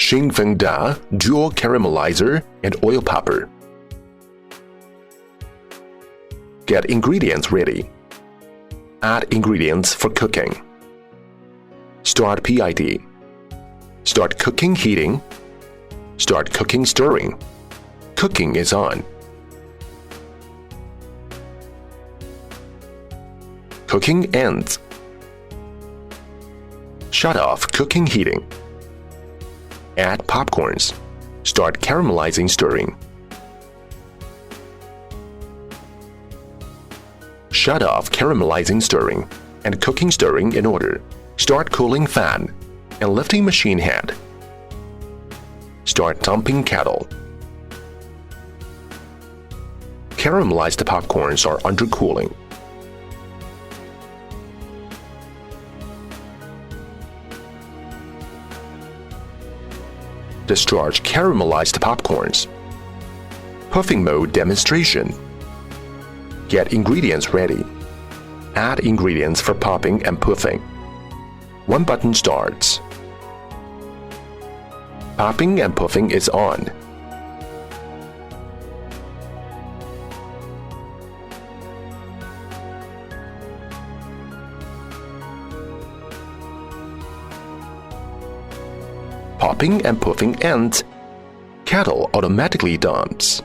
Da dual caramelizer and oil popper. Get ingredients ready. Add ingredients for cooking. Start PID. Start cooking heating. Start cooking stirring. Cooking is on. Cooking ends. Shut off cooking heating. Add popcorns. Start caramelizing stirring. Shut off caramelizing stirring and cooking stirring in order. Start cooling fan and lifting machine head. Start dumping kettle. Caramelized popcorns are under cooling. Discharge caramelized popcorns. Puffing mode demonstration. Get ingredients ready. Add ingredients for popping and puffing. One button starts. Popping and puffing is on. Popping and puffing ends. Kettle automatically dumps.